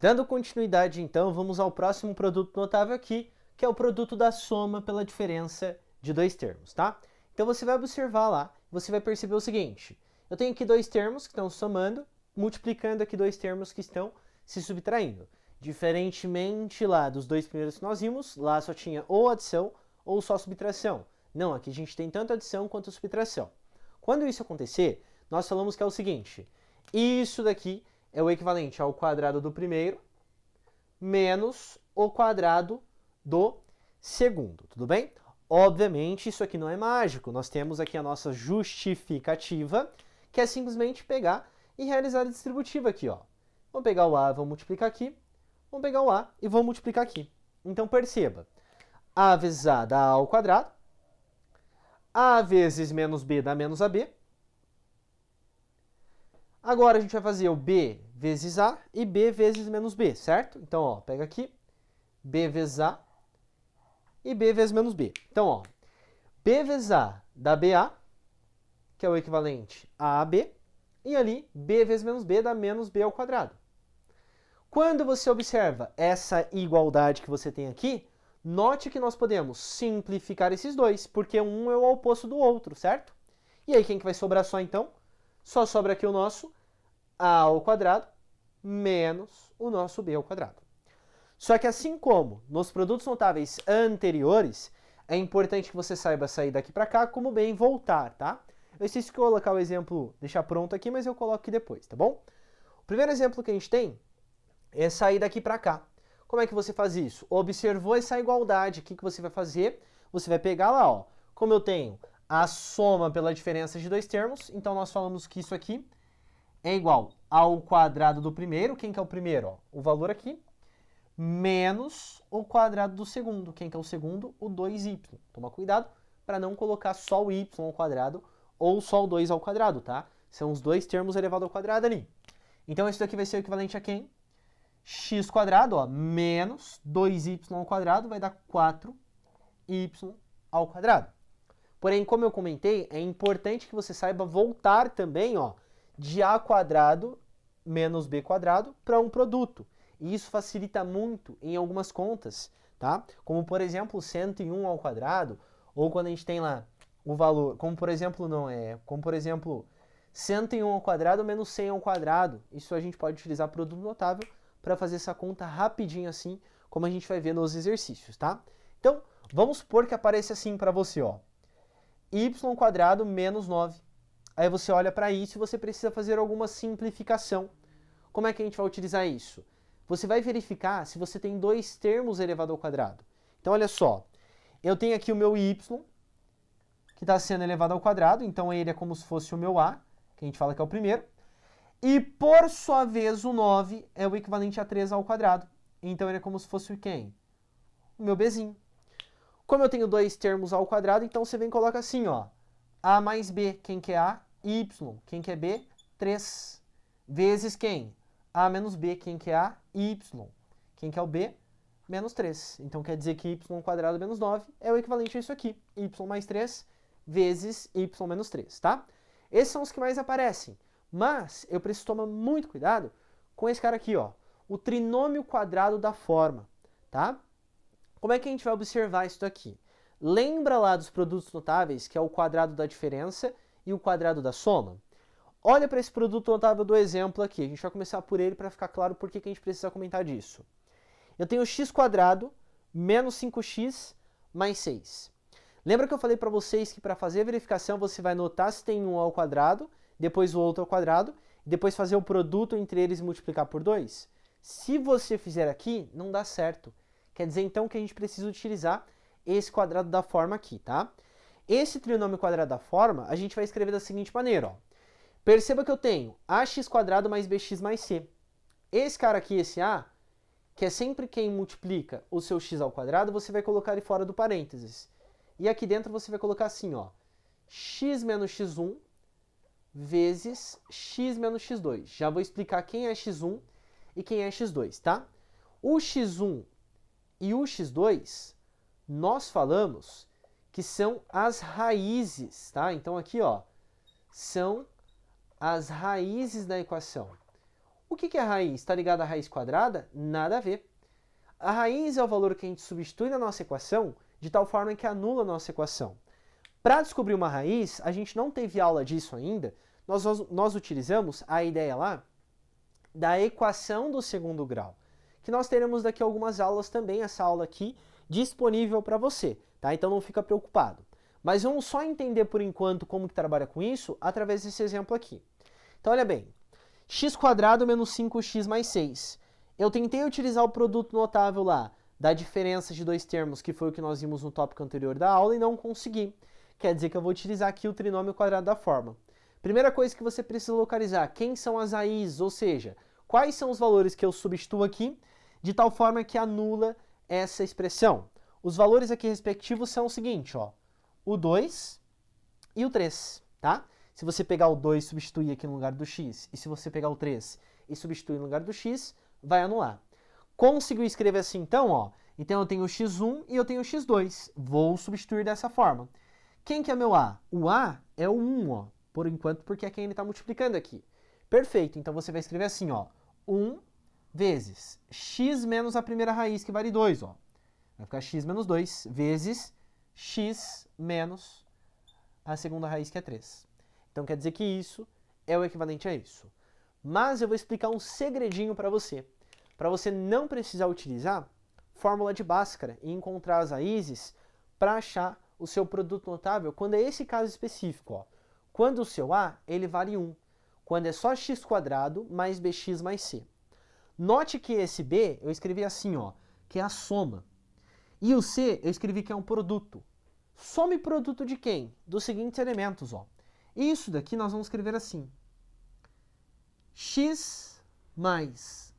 Dando continuidade, então, vamos ao próximo produto notável aqui, que é o produto da soma pela diferença de dois termos, tá? Então você vai observar lá, você vai perceber o seguinte, eu tenho aqui dois termos que estão somando, multiplicando aqui dois termos que estão se subtraindo. Diferentemente lá dos dois primeiros que nós vimos, lá só tinha ou adição ou só subtração. Não, aqui a gente tem tanto adição quanto subtração. Quando isso acontecer, nós falamos que é o seguinte, isso daqui é o equivalente ao quadrado do primeiro menos o quadrado do segundo, tudo bem? Obviamente, isso aqui não é mágico. Nós temos aqui a nossa justificativa, que é simplesmente pegar e realizar a distributiva aqui, ó. Vamos pegar o A, vamos multiplicar aqui. Vamos pegar o A e vamos multiplicar aqui. Então, perceba. A vezes A dá A ao quadrado. A vezes menos B dá menos AB. Agora, a gente vai fazer o B vezes A e B vezes menos B, certo? Então, ó, pega aqui, B vezes A e B vezes menos B. Então, ó, B vezes A dá BA, que é o equivalente a AB, e ali B vezes menos B dá menos B ao quadrado. Quando você observa essa igualdade que você tem aqui, note que nós podemos simplificar esses dois, porque um é o oposto do outro, certo? E aí quem que vai sobrar só então? Só sobra aqui o nosso A ao quadrado menos o nosso B ao quadrado. Só que assim como nos produtos notáveis anteriores, é importante que você saiba sair daqui para cá, como bem voltar, tá? Eu esqueci de colocar o exemplo, deixar pronto aqui, mas eu coloco aqui depois, tá bom? O primeiro exemplo que a gente tem é sair daqui para cá. Como é que você faz isso? Observou essa igualdade, o que você vai fazer? Você vai pegar lá, ó, como eu tenho a soma pela diferença de dois termos, então nós falamos que isso aqui é igual ao quadrado do primeiro, quem que é o primeiro? Ó, o valor aqui, menos o quadrado do segundo, quem que é o segundo? O 2y. Toma cuidado para não colocar só o y ao quadrado ou só o 2 ao quadrado, tá? São os dois termos elevado ao quadrado ali. Então isso daqui vai ser o equivalente a quem? X quadrado, ó, menos 2y ao quadrado vai dar 4y ao quadrado. Porém, como eu comentei, é importante que você saiba voltar também, ó, de a quadrado menos b quadrado para um produto. E isso facilita muito em algumas contas, tá? Como, por exemplo, 101 ao quadrado, ou quando a gente tem lá o valor, como por exemplo, 101 ao quadrado menos 100 ao quadrado. Isso a gente pode utilizar produto notável para fazer essa conta rapidinho assim, como a gente vai ver nos exercícios, tá? Então, vamos supor que apareça assim para você, ó, y quadrado menos 9. Aí você olha para isso e você precisa fazer alguma simplificação. Como é que a gente vai utilizar isso? Você vai verificar se você tem dois termos elevado ao quadrado. Então, olha só, eu tenho aqui o meu y, que está sendo elevado ao quadrado, então ele é como se fosse o meu a, que a gente fala que é o primeiro. E, por sua vez, o 9 é o equivalente a 3 ao quadrado. Então, ele é como se fosse o quem? O meu bzinho. Como eu tenho dois termos ao quadrado, então você vem e coloca assim, ó. A mais b, quem que é a? Y. Quem que é b? 3. Vezes quem? A menos b, quem que é a? Y. Quem que é o b? Menos 3. Então, quer dizer que y quadrado menos 9 é o equivalente a isso aqui. Y mais 3 vezes y menos 3, tá? Esses são os que mais aparecem. Mas eu preciso tomar muito cuidado com esse cara aqui, ó, o trinômio quadrado da forma, tá? Como é que a gente vai observar isso daqui? Lembra lá dos produtos notáveis, que é o quadrado da diferença e o quadrado da soma? Olha para esse produto notável do exemplo aqui. A gente vai começar por ele para ficar claro por que a gente precisa comentar disso. Eu tenho x quadrado menos 5x mais 6. Lembra que eu falei para vocês que para fazer a verificação você vai notar se tem um ao quadrado, depois o outro ao quadrado, e depois fazer o produto entre eles e multiplicar por 2? Se você fizer aqui, não dá certo. Quer dizer, então, que a gente precisa utilizar esse quadrado da forma aqui, tá? Esse trinômio quadrado da forma, a gente vai escrever da seguinte maneira, ó. Perceba que eu tenho ax quadrado mais bx mais c. Esse cara aqui, esse a, que é sempre quem multiplica o seu x ao quadrado, você vai colocar ele fora do parênteses. E aqui dentro você vai colocar assim, ó, x menos x1 vezes x menos x2. Já vou explicar quem é x1 e quem é x2, tá? O x1 e o x2, nós falamos que são as raízes, tá? Então aqui, ó, são as raízes da equação. O que é raiz? Está ligado à raiz quadrada? Nada a ver. A raiz é o valor que a gente substitui na nossa equação de tal forma que anula a nossa equação. Para descobrir uma raiz, a gente não teve aula disso ainda, nós utilizamos a ideia lá da equação do segundo grau, que nós teremos daqui algumas aulas também, essa aula aqui, disponível para você, tá? Então não fica preocupado. Mas vamos só entender por enquanto como que trabalha com isso através desse exemplo aqui. Então olha bem, x quadrado menos 5x mais 6. Eu tentei utilizar o produto notável lá, da diferença de dois termos, que foi o que nós vimos no tópico anterior da aula, e não consegui. Quer dizer que eu vou utilizar aqui o trinômio quadrado da forma. Primeira coisa que você precisa localizar, quem são as raízes, ou seja, quais são os valores que eu substituo aqui, de tal forma que anula essa expressão. Os valores aqui respectivos são o seguinte, ó, o 2 e o 3, tá? Se você pegar o 2 e substituir aqui no lugar do x, e se você pegar o 3 e e substituir no lugar do x, vai anular. Conseguiu escrever assim então, ó. Então eu tenho o x1 e eu tenho o x2. Vou substituir dessa forma. Quem que é meu a? O a é o 1, ó. Por enquanto, porque é quem ele está multiplicando aqui. Perfeito, então você vai escrever assim, ó. 1 vezes x menos a primeira raiz, que vale 2, ó. Vai ficar x menos 2 vezes x menos a segunda raiz, que é 3. Então quer dizer que isso é o equivalente a isso. Mas eu vou explicar um segredinho para você não precisar utilizar fórmula de Bhaskara e encontrar as raízes para achar o seu produto notável quando é esse caso específico, ó. Quando o seu a, ele vale 1. Quando é só x² mais bx mais c. Note que esse b eu escrevi assim, ó, que é a soma. E o c eu escrevi que é um produto. Soma e produto de quem? Dos seguintes elementos, ó. Isso daqui nós vamos escrever assim. X mais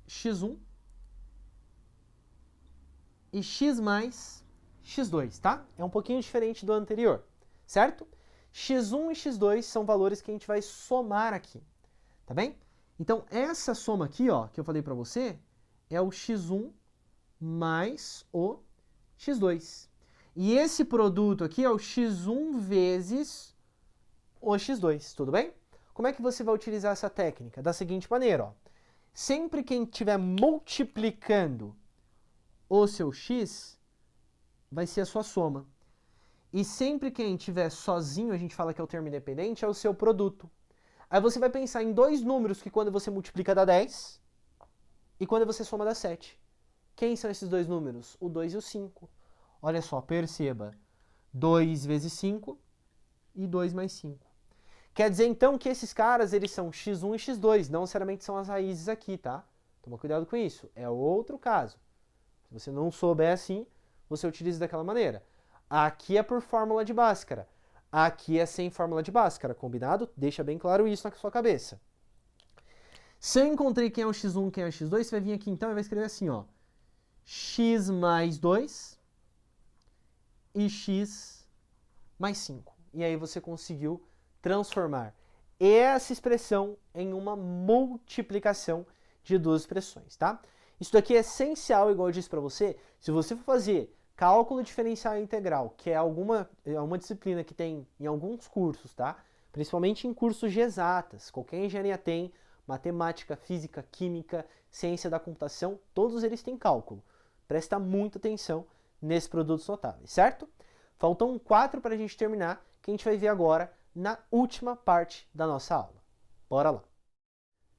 x1 e x mais x2, tá? É um pouquinho diferente do anterior, certo? x1 e x2 são valores que a gente vai somar aqui, tá bem? Então, essa soma aqui, ó, que eu falei para você, é o x1 mais o x2. E esse produto aqui é o x1 vezes o x2, tudo bem? Como é que você vai utilizar essa técnica? Da seguinte maneira, ó. Sempre que estiver multiplicando o seu x, vai ser a sua soma. E sempre que a gente estiver sozinho, a gente fala que é o termo independente, é o seu produto. Aí você vai pensar em dois números que quando você multiplica dá 10 e quando você soma dá 7. Quem são esses dois números? O 2 e o 5. Olha só, perceba. 2 vezes 5 e 2 mais 5. Quer dizer então que esses caras eles são x1 e x2, não necessariamente são as raízes aqui, tá? Toma cuidado com isso. É outro caso. Se você não souber assim, você utiliza daquela maneira. Aqui é por fórmula de Bhaskara. Aqui é sem fórmula de Bhaskara, combinado? Deixa bem claro isso na sua cabeça. Se eu encontrei quem é o x1 e quem é o x2, você vai vir aqui então e vai escrever assim, ó. X mais 2 e x mais 5. E aí você conseguiu transformar essa expressão em uma multiplicação de duas expressões, tá? Isso daqui é essencial, igual eu disse para você, se você for fazer cálculo diferencial integral, que é uma disciplina que tem em alguns cursos, tá? Principalmente em cursos de exatas, qualquer engenharia tem, matemática, física, química, ciência da computação, todos eles têm cálculo. Presta muita atenção nesses produtos notáveis, certo? Faltam 4 para a gente terminar, que a gente vai ver agora na última parte da nossa aula. Bora lá!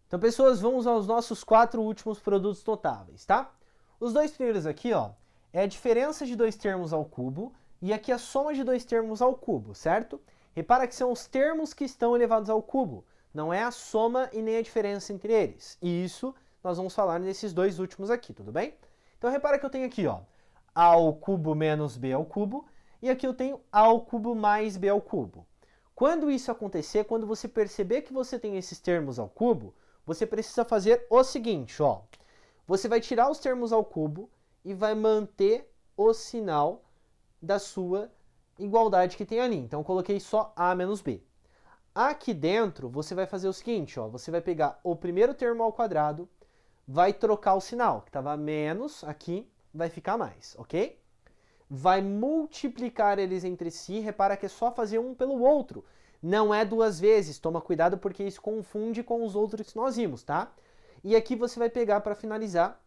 Então, pessoas, vamos aos nossos 4 últimos produtos notáveis, tá? Os dois primeiros aqui, ó, é a diferença de dois termos ao cubo e aqui a soma de dois termos ao cubo, certo? Repara que são os termos que estão elevados ao cubo, não é a soma e nem a diferença entre eles. E isso nós vamos falar nesses dois últimos aqui, tudo bem? Então, repara que eu tenho aqui, ó, a ao cubo menos b ao cubo e aqui eu tenho a ao cubo mais b ao cubo. Quando isso acontecer, quando você perceber que você tem esses termos ao cubo, você precisa fazer o seguinte, ó. Você vai tirar os termos ao cubo e vai manter o sinal da sua igualdade que tem ali. Então, eu coloquei só a menos b. Aqui dentro, você vai fazer o seguinte, ó. Você vai pegar o primeiro termo ao quadrado, vai trocar o sinal, que estava menos aqui, vai ficar mais, ok? Vai multiplicar eles entre si, repara que é só fazer um pelo outro. Não é duas vezes, toma cuidado porque isso confunde com os outros que nós vimos, tá? E aqui você vai pegar para finalizar,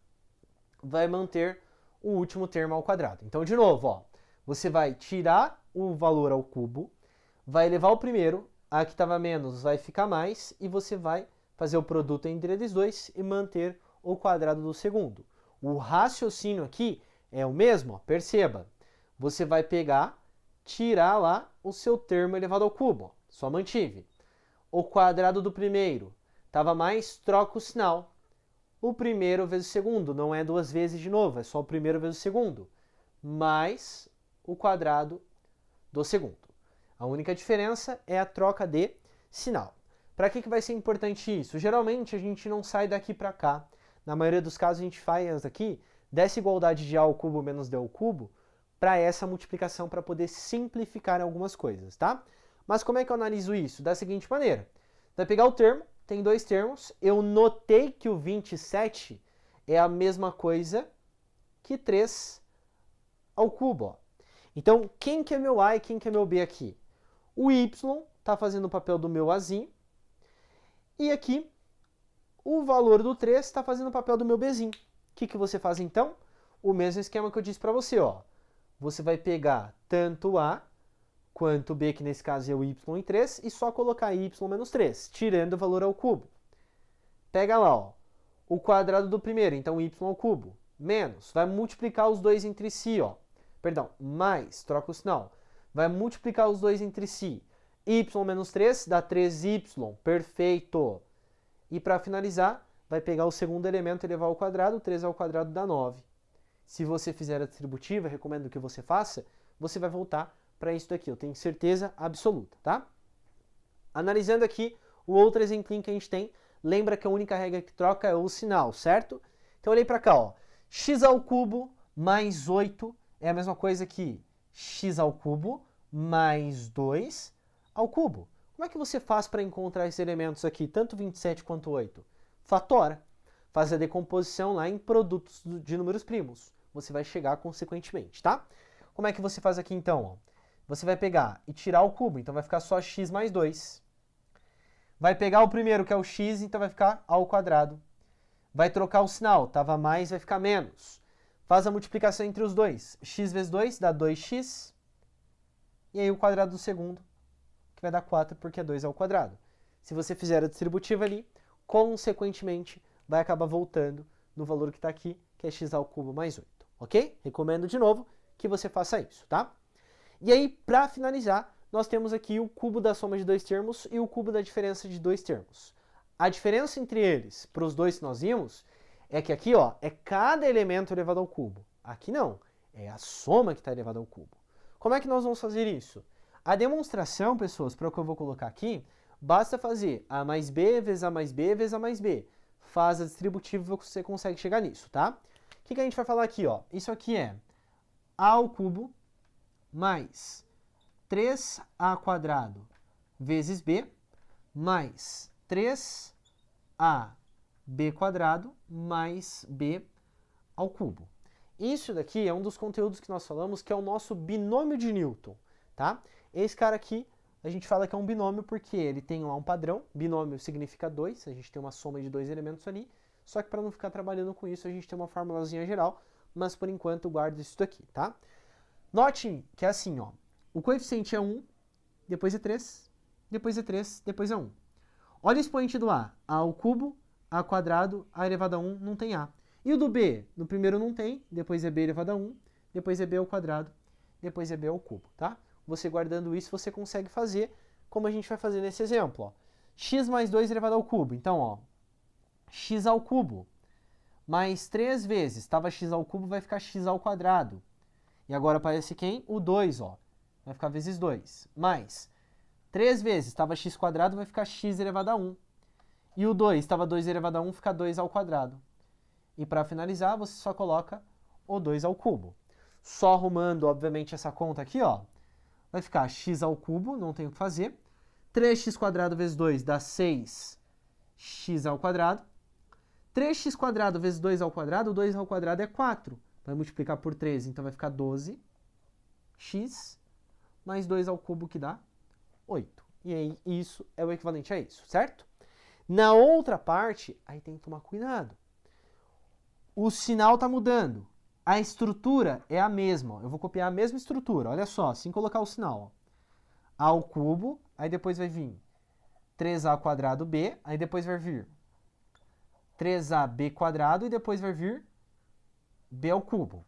vai manter o último termo ao quadrado. Então, de novo, ó, você vai tirar o valor ao cubo, vai elevar o primeiro, a que estava menos vai ficar mais, e você vai fazer o produto entre eles dois e manter o quadrado do segundo. O raciocínio aqui é o mesmo, ó, perceba. Você vai pegar, tirar lá o seu termo elevado ao cubo, ó, só mantive. O quadrado do primeiro estava mais, troca o sinal. O primeiro vezes o segundo, não é duas vezes de novo, é só o primeiro vezes o segundo. Mais o quadrado do segundo. A única diferença é a troca de sinal. Para que vai ser importante isso? Geralmente a gente não sai daqui para cá. Na maioria dos casos a gente faz aqui dessa igualdade de a ao cubo menos d ao cubo para essa multiplicação para poder simplificar algumas coisas, tá? Mas como é que eu analiso isso? Da seguinte maneira. Vai pegar o termo, tem dois termos. Eu notei que o 27 é a mesma coisa que 3 ao cubo. Ó. Então, quem que é meu A e quem que é meu B aqui? O y está fazendo o papel do meu Azinho. E aqui, o valor do 3 está fazendo o papel do meu Bzinho. O que você faz então? O mesmo esquema que eu disse para você. Ó. Você vai pegar tanto A quanto B, que nesse caso é o y em 3, e só colocar y menos 3, tirando o valor ao cubo. Pega lá, ó, o quadrado do primeiro, então y ao cubo, menos, vai multiplicar os dois entre si, ó. Perdão, mais, troca o sinal. Vai multiplicar os dois entre si. Y menos 3 dá 3y, perfeito. E para finalizar, vai pegar o segundo elemento e elevar ao quadrado, 3 ao quadrado dá 9. Se você fizer a distributiva, recomendo que você faça, você vai voltar para isso daqui, eu tenho certeza absoluta, tá? Analisando aqui o outro exemplinho que a gente tem, lembra que a única regra que troca é o sinal, certo? Então olhei para cá, ó, x ao cubo mais 8 é a mesma coisa que x ao cubo mais 2 ao cubo. Como é que você faz para encontrar esses elementos aqui, tanto 27 quanto 8? Fatora. Faz a decomposição lá em produtos de números primos. Você vai chegar consequentemente, tá? Como é que você faz aqui então, ó? Você vai pegar e tirar o cubo, então vai ficar só x mais 2. Vai pegar o primeiro, que é o x, então vai ficar ao quadrado. Vai trocar o sinal, estava mais, vai ficar menos. Faz a multiplicação entre os dois. X vezes 2 dá 2x. E aí o quadrado do segundo, que vai dar 4, porque é 2 ao quadrado. Se você fizer a distributiva ali, consequentemente, vai acabar voltando no valor que está aqui, que é x ao cubo mais 8. Ok? Recomendo de novo que você faça isso, tá? E aí, para finalizar, nós temos aqui o cubo da soma de dois termos e o cubo da diferença de dois termos. A diferença entre eles, para os dois que nós vimos, é que aqui ó, é cada elemento elevado ao cubo. Aqui não, é a soma que está elevada ao cubo. Como é que nós vamos fazer isso? A demonstração, pessoas, para o que eu vou colocar aqui, basta fazer A mais B vezes A mais B vezes A mais B. Faz a distributiva e você consegue chegar nisso, tá? O que a gente vai falar aqui? Ó? Isso aqui é A ao cubo mais 3a quadrado vezes b, mais 3ab quadrado mais b ao cubo. Isso daqui é um dos conteúdos que nós falamos que é o nosso binômio de Newton, tá? Esse cara aqui, a gente fala que é um binômio porque ele tem lá um padrão, binômio significa 2, a gente tem uma soma de dois elementos ali, só que para não ficar trabalhando com isso, a gente tem uma formulazinha geral, mas por enquanto guarda isso daqui, tá? Note que é assim, ó, o coeficiente é 1, depois é 3, depois é 3, depois é 1. Olha o expoente do A ao cubo, A quadrado, A elevado a 1, não tem A. E o do B? No primeiro não tem, depois é B elevado a 1, depois é B ao quadrado, depois é B ao cubo, tá? Você guardando isso, você consegue fazer como a gente vai fazer nesse exemplo, ó. X mais 2 elevado ao cubo, então, ó, x ao cubo mais 3 vezes, estava x ao cubo, vai ficar x ao quadrado. E agora aparece quem? O 2, ó. Vai ficar vezes 2. Mais 3 vezes, estava x quadrado, vai ficar x elevado a 1. E o 2, estava 2 elevado a 1, fica 2 ao quadrado. E para finalizar, você só coloca o 2 ao cubo. Só arrumando, obviamente, essa conta aqui, ó. Vai ficar x ao cubo, não tem o que fazer. 3x quadrado vezes 2 dá 6x ao quadrado. 3x quadrado vezes 2 ao quadrado, 2 ao quadrado é 4. Vai multiplicar por 13, então vai ficar 12x mais 2 ao cubo, que dá 8. E aí, isso é o equivalente a isso, certo? Na outra parte, aí tem que tomar cuidado. O sinal está mudando. A estrutura é a mesma. Ó. Eu vou copiar a mesma estrutura. Olha só, sem colocar o sinal. Ó. A ao cubo, aí depois vai vir 3a quadrado b, aí depois vai vir 3ab quadrado e depois vai vir b ao cubo.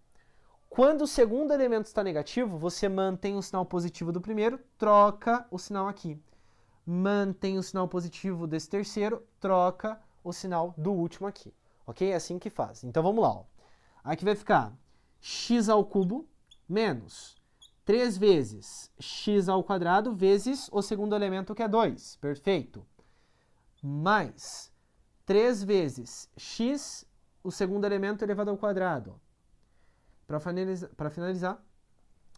Quando o segundo elemento está negativo, você mantém o sinal positivo do primeiro, troca o sinal aqui. Mantém o sinal positivo desse terceiro, troca o sinal do último aqui. Ok? É assim que faz. Então vamos lá. Ó. Aqui vai ficar x ao cubo menos 3 vezes x ao quadrado vezes o segundo elemento, que é 2. Perfeito. Mais 3 vezes x, o segundo elemento elevado ao quadrado. Para finalizar,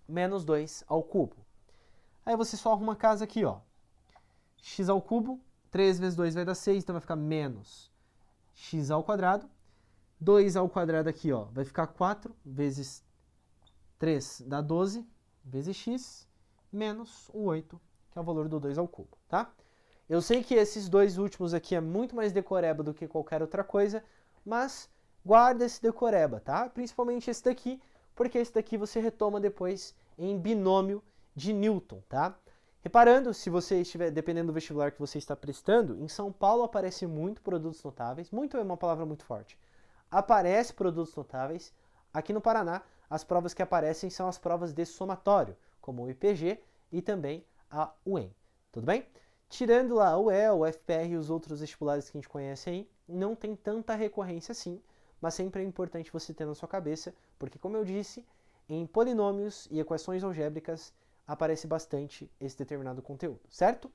menos 2 ao cubo. Aí você só arruma a casa aqui, ó. X ao cubo, 3 vezes 2 vai dar 6, então vai ficar menos x ao quadrado. 2 ao quadrado aqui, ó, vai ficar 4 vezes 3 dá 12, vezes x, menos o 8, que é o valor do 2 ao cubo, tá? Eu sei que esses dois últimos aqui é muito mais decoreba do que qualquer outra coisa, mas guarda esse decoreba, tá? Principalmente esse daqui, porque esse daqui você retoma depois em binômio de Newton, tá? Reparando, se você estiver, dependendo do vestibular que você está prestando, em São Paulo aparece muito produtos notáveis, muito é uma palavra muito forte. Aparece produtos notáveis. Aqui no Paraná, as provas que aparecem são as provas de somatório, como o IPG e também a UEM, tudo bem? Tirando lá o UEL, o FPR e os outros vestibulares que a gente conhece aí, não tem tanta recorrência assim, mas sempre é importante você ter na sua cabeça, porque como eu disse, em polinômios e equações algébricas aparece bastante esse determinado conteúdo, certo?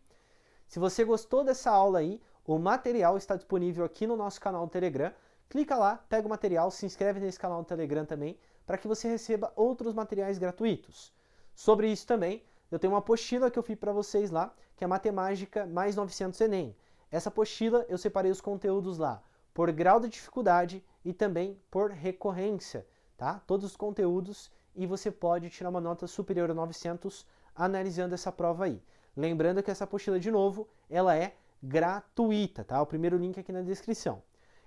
Se você gostou dessa aula aí, o material está disponível aqui no nosso canal do Telegram. Clica lá, pega o material, se inscreve nesse canal do Telegram também, para que você receba outros materiais gratuitos. Sobre isso também, eu tenho uma apostila que eu fiz para vocês lá, que é Matemática mais 900 Enem. Essa apostila eu separei os conteúdos lá por grau de dificuldade e também por recorrência, tá? Todos os conteúdos, e você pode tirar uma nota superior a 900 analisando essa prova aí. Lembrando que essa apostila, de novo, ela é gratuita, tá? O primeiro link aqui na descrição.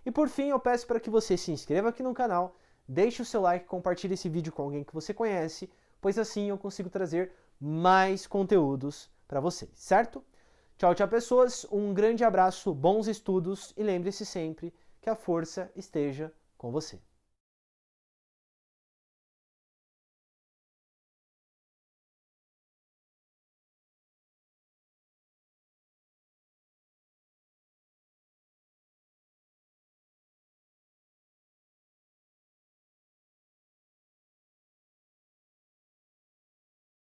E por fim, eu peço para que você se inscreva aqui no canal, deixe o seu like, compartilhe esse vídeo com alguém que você conhece, pois assim eu consigo trazer mais conteúdos para vocês, certo? Tchau, tchau, pessoas. Um grande abraço, bons estudos e lembre-se sempre que a força esteja com você.